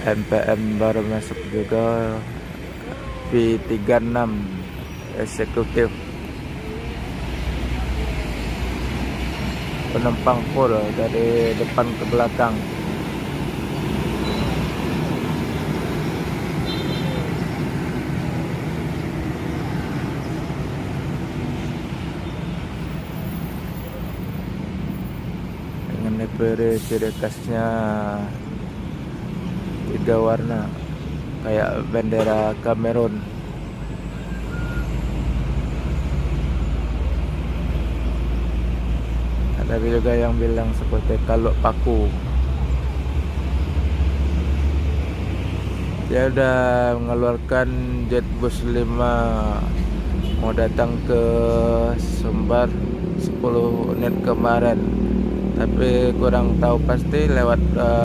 MPM baru masuk juga, V36 eksekutif, penumpang full dari depan ke belakang. Dengan livery ciri khasnya 3 warna kayak bendera Kamerun. Ada juga yang bilang seperti kalau paku. Dia udah mengeluarkan Jetbus 5 mau datang ke Sumbar 10 unit kemarin, tapi kurang tahu pasti lewat